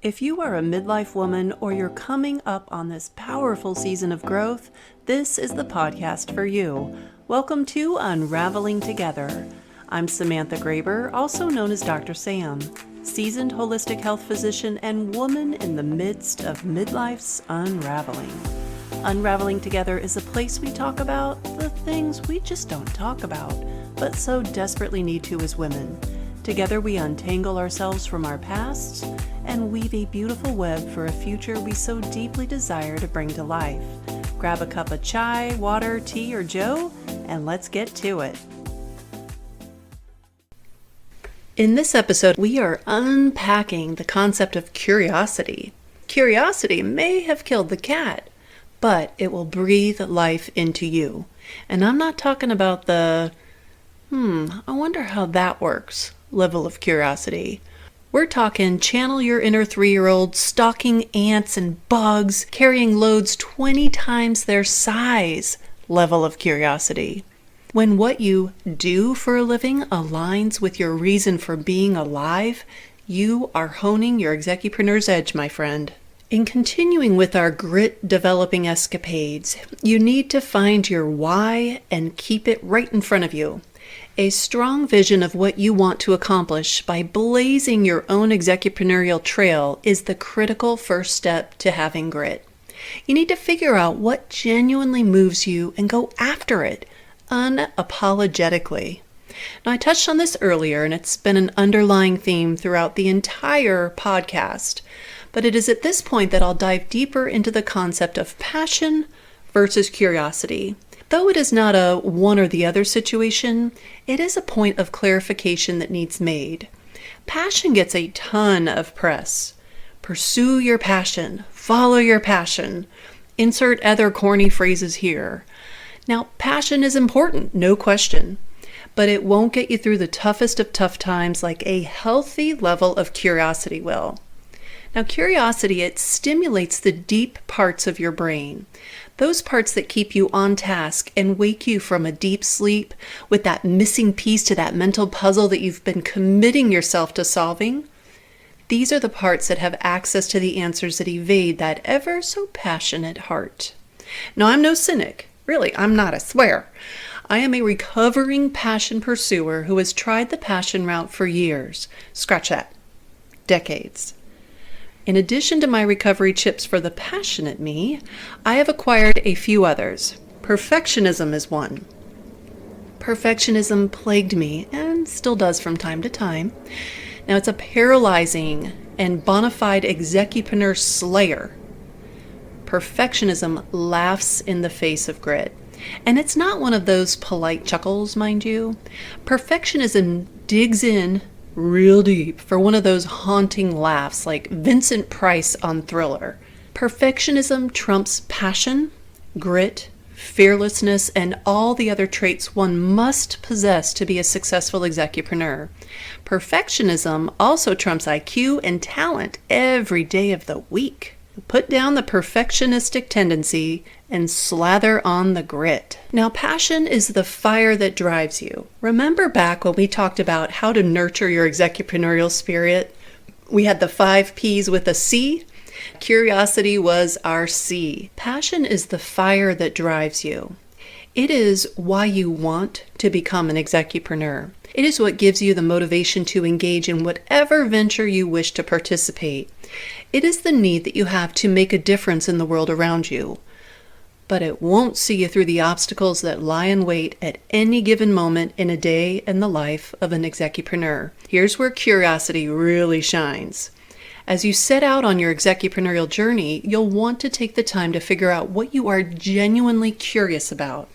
If you are a midlife woman or you're coming up on this powerful season of growth, this is the podcast for you. Welcome to Unraveling Together. I'm Samantha Graber, also known as Dr. Sam, seasoned holistic health physician and woman in the midst of midlife's unraveling. Unraveling Together is a place we talk about the things we just don't talk about, but so desperately need to as women. Together we untangle ourselves from our pasts and weave a beautiful web for a future we so deeply desire to bring to life. Grab a cup of chai, water, tea, or joe, and let's get to it. In this episode, we are unpacking the concept of curiosity. Curiosity may have killed the cat, but it will breathe life into you. And I'm not talking about the, I wonder how that works level of curiosity. We're talking channel your inner 3-year-old stalking ants and bugs, carrying loads 20 times their size level of curiosity. When what you do for a living aligns with your reason for being alive, you are honing your execupreneur's edge, my friend. In continuing with our grit developing escapades, you need to find your why and keep it right in front of you. A strong vision of what you want to accomplish by blazing your own execupreneurial trail is the critical first step to having grit. You need to figure out what genuinely moves you and go after it unapologetically. Now, I touched on this earlier, and it's been an underlying theme throughout the entire podcast, but it is at this point that I'll dive deeper into the concept of passion versus curiosity. Though it is not a one or the other situation, it is a point of clarification that needs made. Passion gets a ton of press. Pursue your passion. Follow your passion. Insert other corny phrases here. Now, passion is important, no question, but it won't get you through the toughest of tough times like a healthy level of curiosity will. Now, curiosity, it stimulates the deep parts of your brain. Those parts that keep you on task and wake you from a deep sleep with that missing piece to that mental puzzle that you've been committing yourself to solving. These are the parts that have access to the answers that evade that ever so passionate heart. Now, I'm no cynic. Really, I'm not, I swear. I am a recovering passion pursuer who has tried the passion route for years. Scratch that. Decades. In addition to my recovery chips for the passionate me, I have acquired a few others. Perfectionism is one. Perfectionism plagued me, and still does from time to time. Now, it's a paralyzing and bona fide execupreneur slayer. Perfectionism laughs in the face of grit. And it's not one of those polite chuckles, mind you. Perfectionism digs in real deep for one of those haunting laughs like Vincent Price on Thriller. Perfectionism trumps passion, grit, fearlessness, and all the other traits one must possess to be a successful execupreneur. Perfectionism also trumps IQ and talent every day of the week. Put down the perfectionistic tendency and slather on the grit. Now, passion is the fire that drives you. Remember back when we talked about how to nurture your execupreneurial spirit? We had the 5 P's with a C. Curiosity was our C. Passion is the fire that drives you. It is why you want to become an execupreneur. It is what gives you the motivation to engage in whatever venture you wish to participate. It is the need that you have to make a difference in the world around you. But it won't see you through the obstacles that lie in wait at any given moment in a day in the life of an execupreneur. Here's where curiosity really shines. As you set out on your execupreneurial journey, you'll want to take the time to figure out what you are genuinely curious about.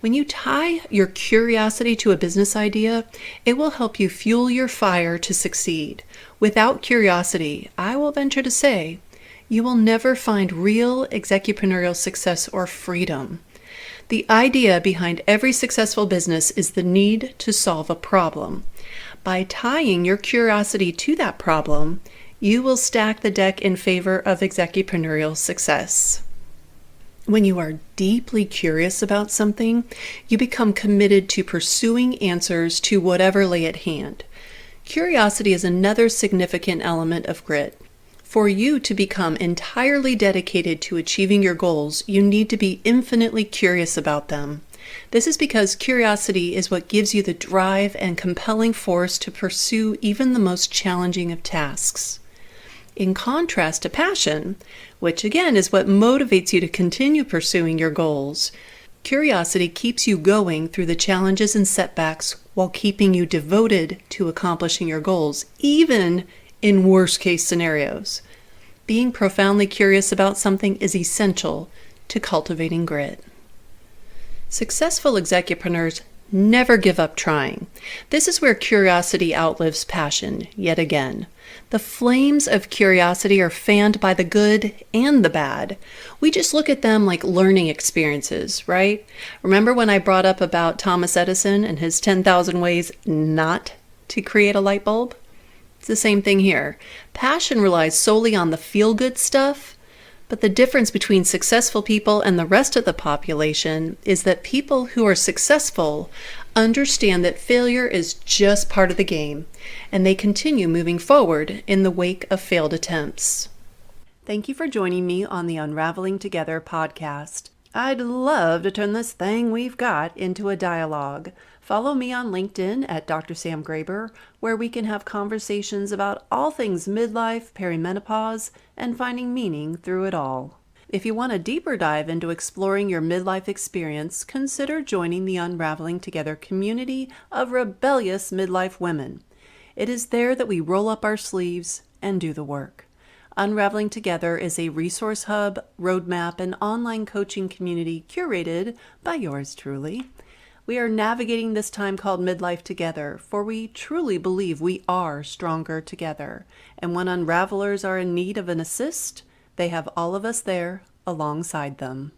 When you tie your curiosity to a business idea, it will help you fuel your fire to succeed. Without curiosity, I will venture to say, you will never find real execupreneurial success or freedom. The idea behind every successful business is the need to solve a problem. By tying your curiosity to that problem, you will stack the deck in favor of execupreneurial success. When you are deeply curious about something, you become committed to pursuing answers to whatever lay at hand. Curiosity is another significant element of grit. For you to become entirely dedicated to achieving your goals, you need to be infinitely curious about them. This is because curiosity is what gives you the drive and compelling force to pursue even the most challenging of tasks. In contrast to passion, which again is what motivates you to continue pursuing your goals, curiosity keeps you going through the challenges and setbacks while keeping you devoted to accomplishing your goals, even in worst-case scenarios. Being profoundly curious about something is essential to cultivating grit. Successful execupreneurs never give up trying. This is where curiosity outlives passion, yet again. The flames of curiosity are fanned by the good and the bad. We just look at them like learning experiences, right? Remember when I brought up about Thomas Edison and his 10,000 ways not to create a light bulb? It's the same thing here. Passion relies solely on the feel-good stuff, but the difference between successful people and the rest of the population is that people who are successful understand that failure is just part of the game, and they continue moving forward in the wake of failed attempts. Thank you for joining me on the Unraveling Together podcast. I'd love to turn this thing we've got into a dialogue. Follow me on LinkedIn at Dr. Sam Graber, where we can have conversations about all things midlife, perimenopause, and finding meaning through it all. If you want a deeper dive into exploring your midlife experience, consider joining the Unraveling Together community of rebellious midlife women. It is there that we roll up our sleeves and do the work. Unraveling Together is a resource hub, roadmap, and online coaching community curated by yours truly. We are navigating this time called midlife together, for we truly believe we are stronger together. And when unravelers are in need of an assist, they have all of us there alongside them.